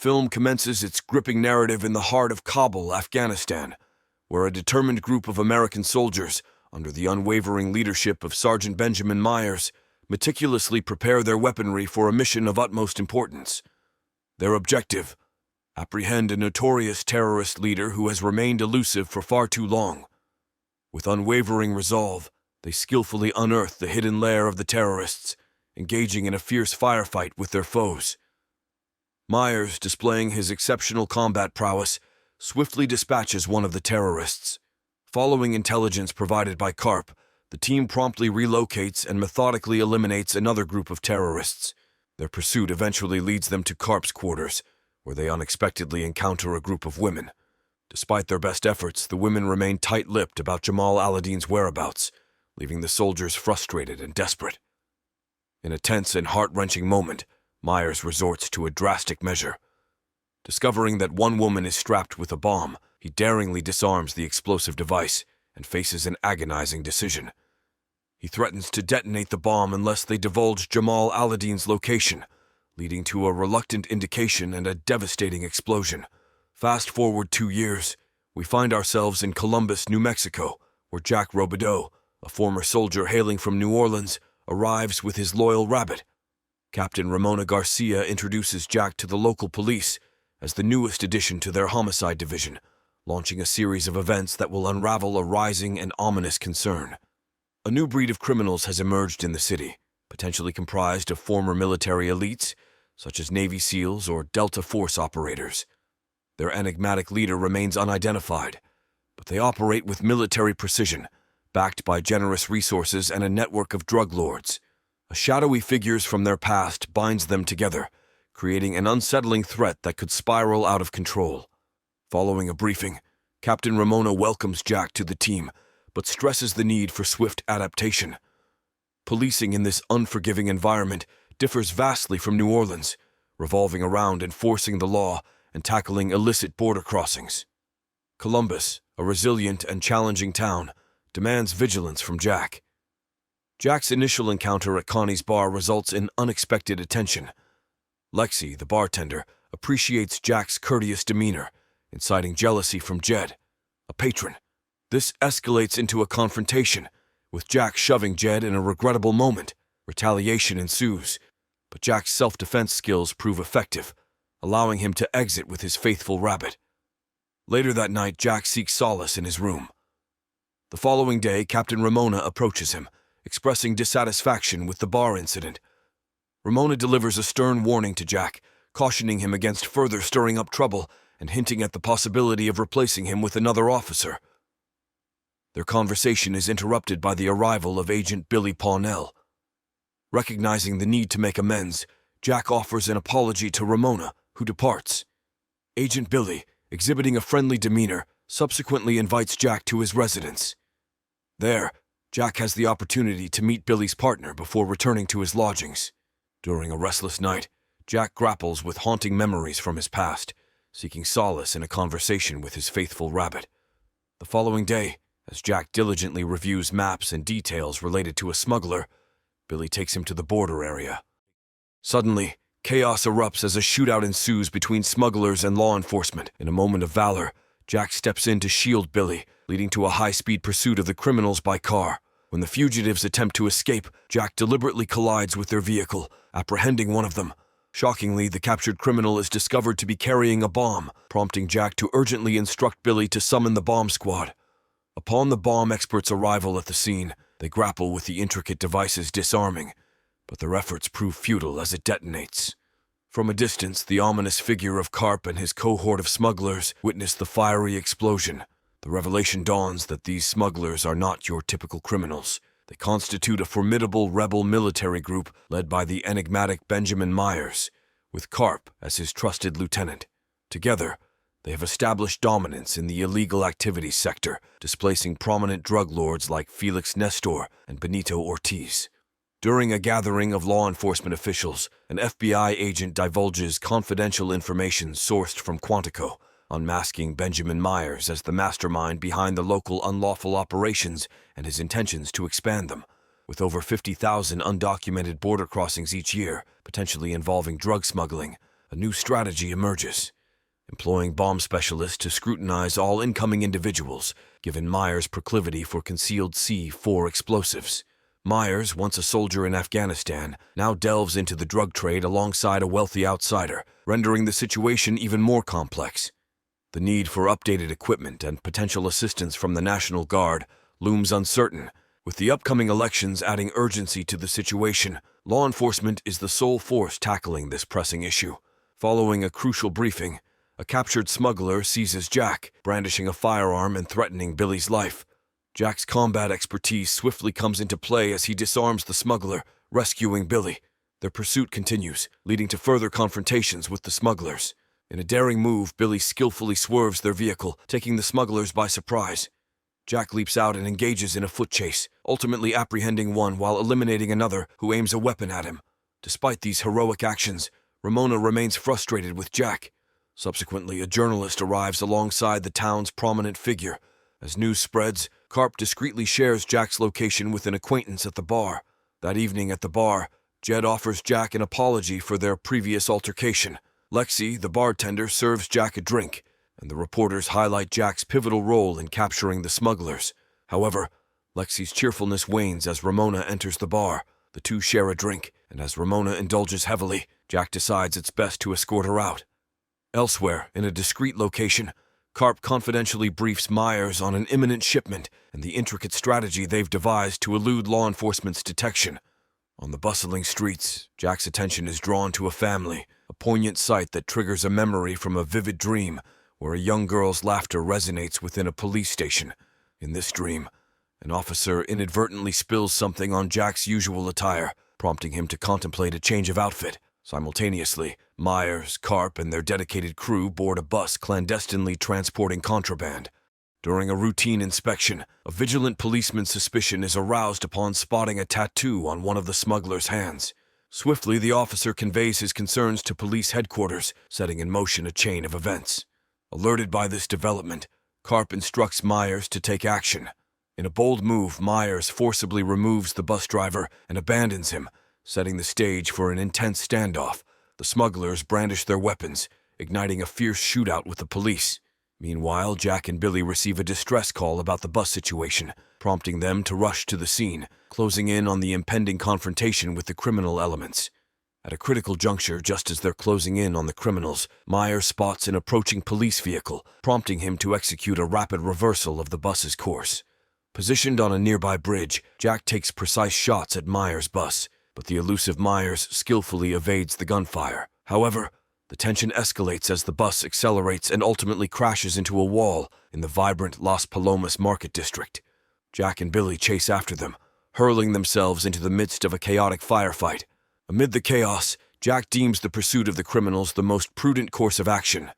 film commences its gripping narrative in the heart of Kabul, Afghanistan, where a determined group of American soldiers, under the unwavering leadership of Sergeant Benjamin Meyers, meticulously prepare their weaponry for a mission of utmost importance. Their objective: apprehend a notorious terrorist leader who has remained elusive for far too long. With unwavering resolve, they skillfully unearth the hidden lair of the terrorists, engaging in a fierce firefight with their foes. Meyers, displaying his exceptional combat prowess, swiftly dispatches one of the terrorists. Following intelligence provided by Karp, the team promptly relocates and methodically eliminates another group of terrorists. Their pursuit eventually leads them to Karp's quarters, where they unexpectedly encounter a group of women. Despite their best efforts, the women remain tight-lipped about Jamal Aladin's whereabouts, leaving the soldiers frustrated and desperate. In a tense and heart-wrenching moment, Meyers resorts to a drastic measure. Discovering that one woman is strapped with a bomb, he daringly disarms the explosive device and faces an agonizing decision. He threatens to detonate the bomb unless they divulge Jamal Aladin's location, leading to a reluctant indication and a devastating explosion. Fast forward 2 years, we find ourselves in Columbus, New Mexico, where Jack Robideau, a former soldier hailing from New Orleans, arrives with his loyal rabbit. Captain Ramona Garcia introduces Jack to the local police as the newest addition to their homicide division, launching a series of events that will unravel a rising and ominous concern. A new breed of criminals has emerged in the city, potentially comprised of former military elites, such as Navy SEALs or Delta Force operators. Their enigmatic leader remains unidentified, but they operate with military precision, backed by generous resources and a network of drug lords. A shadowy figures from their past binds them together, creating an unsettling threat that could spiral out of control. Following a briefing, Captain Ramona welcomes Jack to the team, but stresses the need for swift adaptation. Policing in this unforgiving environment differs vastly from New Orleans, revolving around enforcing the law and tackling illicit border crossings. Columbus, a resilient and challenging town, demands vigilance from Jack. Jack's initial encounter at Connie's bar results in unexpected attention. Lexi, the bartender, appreciates Jack's courteous demeanor, inciting jealousy from Jed, a patron. This escalates into a confrontation, with Jack shoving Jed in a regrettable moment. Retaliation ensues, but Jack's self-defense skills prove effective, allowing him to exit with his faithful rabbit. Later that night, Jack seeks solace in his room. The following day, Captain Ramona approaches him, expressing dissatisfaction with the bar incident. Ramona delivers a stern warning to Jack, cautioning him against further stirring up trouble and hinting at the possibility of replacing him with another officer. Their conversation is interrupted by the arrival of Agent Billy Pawnell. Recognizing the need to make amends, Jack offers an apology to Ramona, who departs. Agent Billy, exhibiting a friendly demeanor, subsequently invites Jack to his residence. There, Jack has the opportunity to meet Billy's partner before returning to his lodgings. During a restless night, Jack grapples with haunting memories from his past, seeking solace in a conversation with his faithful rabbit. The following day, as Jack diligently reviews maps and details related to a smuggler, Billy takes him to the border area. Suddenly, chaos erupts as a shootout ensues between smugglers and law enforcement. In a moment of valor, Jack steps in to shield Billy, leading to a high-speed pursuit of the criminals by car. When the fugitives attempt to escape, Jack deliberately collides with their vehicle, apprehending one of them. Shockingly, the captured criminal is discovered to be carrying a bomb, prompting Jack to urgently instruct Billy to summon the bomb squad. Upon the bomb experts' arrival at the scene, they grapple with the intricate device's disarming, but their efforts prove futile as it detonates. From a distance, the ominous figure of Karp and his cohort of smugglers witness the fiery explosion. The revelation dawns that these smugglers are not your typical criminals. They constitute a formidable rebel military group led by the enigmatic Benjamin Meyers, with Karp as his trusted lieutenant. Together, they have established dominance in the illegal activities sector, displacing prominent drug lords like Felix Nestor and Benito Ortiz. During a gathering of law enforcement officials, an FBI agent divulges confidential information sourced from Quantico, unmasking Benjamin Meyers as the mastermind behind the local unlawful operations and his intentions to expand them. With over 50,000 undocumented border crossings each year, potentially involving drug smuggling, a new strategy emerges. Employing bomb specialists to scrutinize all incoming individuals, given Meyers' proclivity for concealed C4 explosives. Meyers, once a soldier in Afghanistan, now delves into the drug trade alongside a wealthy outsider, rendering the situation even more complex. The need for updated equipment and potential assistance from the National Guard looms uncertain. With the upcoming elections adding urgency to the situation, law enforcement is the sole force tackling this pressing issue. Following a crucial briefing, a captured smuggler seizes Jack, brandishing a firearm and threatening Billy's life. Jack's combat expertise swiftly comes into play as he disarms the smuggler, rescuing Billy. Their pursuit continues, leading to further confrontations with the smugglers. In a daring move, Billy skillfully swerves their vehicle, taking the smugglers by surprise. Jack leaps out and engages in a foot chase, ultimately apprehending one while eliminating another who aims a weapon at him. Despite these heroic actions, Ramona remains frustrated with Jack. Subsequently, a journalist arrives alongside the town's prominent figure. As news spreads, Karp discreetly shares Jack's location with an acquaintance at the bar. That evening at the bar, Jed offers Jack an apology for their previous altercation. Lexi, the bartender, serves Jack a drink, and the reporters highlight Jack's pivotal role in capturing the smugglers. However, Lexi's cheerfulness wanes as Ramona enters the bar. The two share a drink, and as Ramona indulges heavily, Jack decides it's best to escort her out. Elsewhere, in a discreet location, Karp confidentially briefs Meyers on an imminent shipment and the intricate strategy they've devised to elude law enforcement's detection. On the bustling streets, Jack's attention is drawn to a family, a poignant sight that triggers a memory from a vivid dream where a young girl's laughter resonates within a police station. In this dream, an officer inadvertently spills something on Jack's usual attire, prompting him to contemplate a change of outfit. Simultaneously, Meyers, Karp, and their dedicated crew board a bus clandestinely transporting contraband. During a routine inspection, a vigilant policeman's suspicion is aroused upon spotting a tattoo on one of the smugglers' hands. Swiftly, the officer conveys his concerns to police headquarters, setting in motion a chain of events. Alerted by this development, Karp instructs Meyers to take action. In a bold move, Meyers forcibly removes the bus driver and abandons him, setting the stage for an intense standoff. The smugglers brandish their weapons, igniting a fierce shootout with the police. Meanwhile, Jack and Billy receive a distress call about the bus situation, prompting them to rush to the scene, closing in on the impending confrontation with the criminal elements. At a critical juncture, just as they're closing in on the criminals, Meyers spots an approaching police vehicle, prompting him to execute a rapid reversal of the bus's course. Positioned on a nearby bridge, Jack takes precise shots at Meyers' bus, but the elusive Meyers skillfully evades the gunfire. However, the tension escalates as the bus accelerates and ultimately crashes into a wall in the vibrant Las Palomas market district. Jack and Billy chase after them, hurling themselves into the midst of a chaotic firefight. Amid the chaos, Jack deems the pursuit of the criminals the most prudent course of action.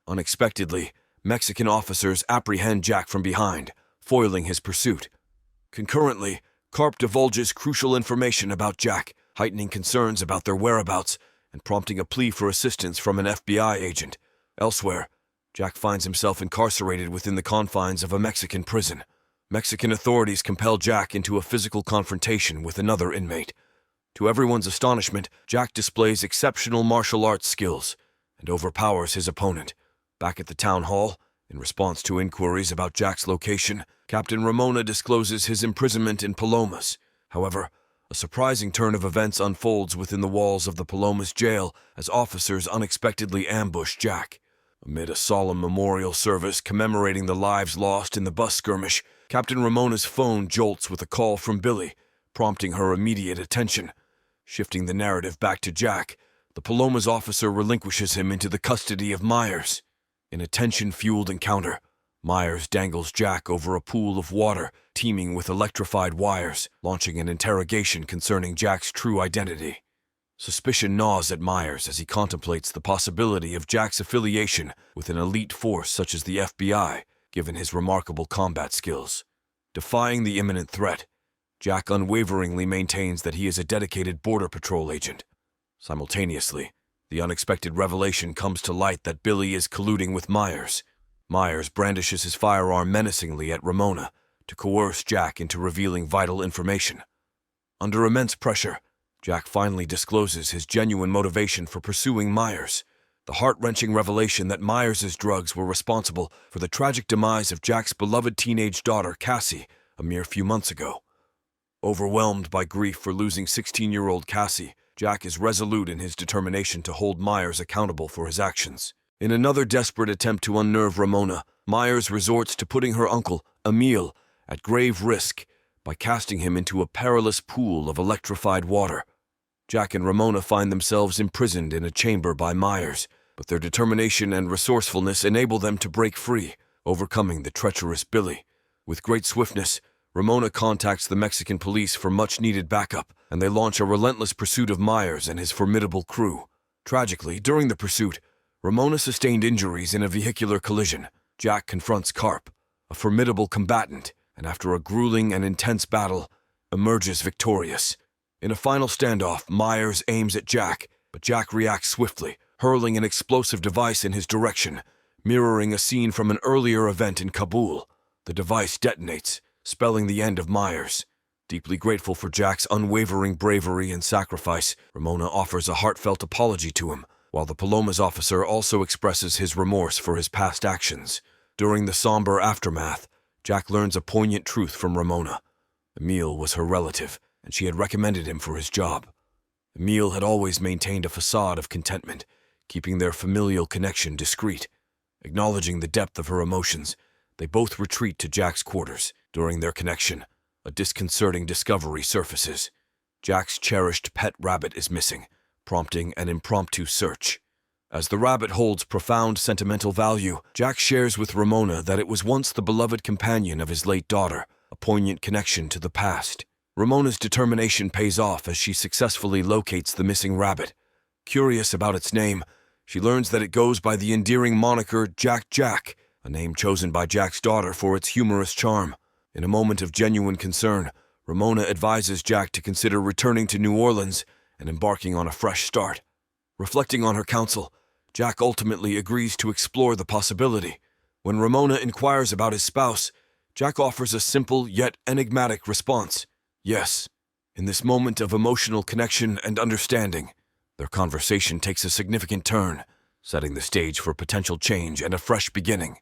Unexpectedly, Mexican officers apprehend Jack from behind, foiling his pursuit. Concurrently, Karp divulges crucial information about Jack, heightening concerns about their whereabouts and prompting a plea for assistance from an FBI agent. Elsewhere, Jack finds himself incarcerated within the confines of a Mexican prison. Mexican authorities compel Jack into a physical confrontation with another inmate. To everyone's astonishment, Jack displays exceptional martial arts skills and overpowers his opponent. Back at the town hall, in response to inquiries about Jack's location, Captain Ramona discloses his imprisonment in Palomas. However, a surprising turn of events unfolds within the walls of the Palomas jail as officers unexpectedly ambush Jack. Amid a solemn memorial service commemorating the lives lost in the bus skirmish, Captain Ramona's phone jolts with a call from Billy, prompting her immediate attention. Shifting the narrative back to Jack, the Palomas officer relinquishes him into the custody of Meyers. In a tension-fueled encounter, Meyers dangles Jack over a pool of water teeming with electrified wires, launching an interrogation concerning Jack's true identity. Suspicion gnaws at Meyers as he contemplates the possibility of Jack's affiliation with an elite force such as the FBI, given his remarkable combat skills. Defying the imminent threat, Jack unwaveringly maintains that he is a dedicated Border Patrol agent. Simultaneously, the unexpected revelation comes to light that Billy is colluding with Meyers. Meyers brandishes his firearm menacingly at Ramona to coerce Jack into revealing vital information. Under immense pressure, Jack finally discloses his genuine motivation for pursuing Meyers. the heart-wrenching revelation that Meyers' drugs were responsible for the tragic demise of Jack's beloved teenage daughter, Cassie, a mere few months ago. Overwhelmed by grief for losing 16-year-old Cassie, Jack is resolute in his determination to hold Meyers accountable for his actions. In another desperate attempt to unnerve Ramona, Meyers resorts to putting her uncle, Emil, at grave risk by casting him into a perilous pool of electrified water. Jack and Ramona find themselves imprisoned in a chamber by Meyers, but their determination and resourcefulness enable them to break free, overcoming the treacherous Billy. With great swiftness, Ramona contacts the Mexican police for much-needed backup, and they launch a relentless pursuit of Meyers and his formidable crew. Tragically, during the pursuit, Ramona sustained injuries in a vehicular collision. Jack confronts Karp, a formidable combatant, and after a grueling and intense battle, emerges victorious. In a final standoff, Meyers aims at Jack, but Jack reacts swiftly, hurling an explosive device in his direction, mirroring a scene from an earlier event in Kabul. The device detonates, spelling the end of Meyers. Deeply grateful for Jack's unwavering bravery and sacrifice, Ramona offers a heartfelt apology to him, while the Palomas officer also expresses his remorse for his past actions. During the somber aftermath, Jack learns a poignant truth from Ramona. Emil was her relative, and she had recommended him for his job. Emil had always maintained a facade of contentment, keeping their familial connection discreet. Acknowledging the depth of her emotions, they both retreat to Jack's quarters. During their connection, a disconcerting discovery surfaces. Jack's cherished pet rabbit is missing, prompting an impromptu search. As the rabbit holds profound sentimental value, Jack shares with Ramona that it was once the beloved companion of his late daughter, a poignant connection to the past. Ramona's determination pays off as she successfully locates the missing rabbit. Curious about its name, she learns that it goes by the endearing moniker Jack Jack, a name chosen by Jack's daughter for its humorous charm. In a moment of genuine concern, Ramona advises Jack to consider returning to New Orleans and embarking on a fresh start. Reflecting on her counsel, Jack ultimately agrees to explore the possibility. When Ramona inquires about his spouse, Jack offers a simple yet enigmatic response: yes. In this moment of emotional connection and understanding, their conversation takes a significant turn, setting the stage for potential change and a fresh beginning.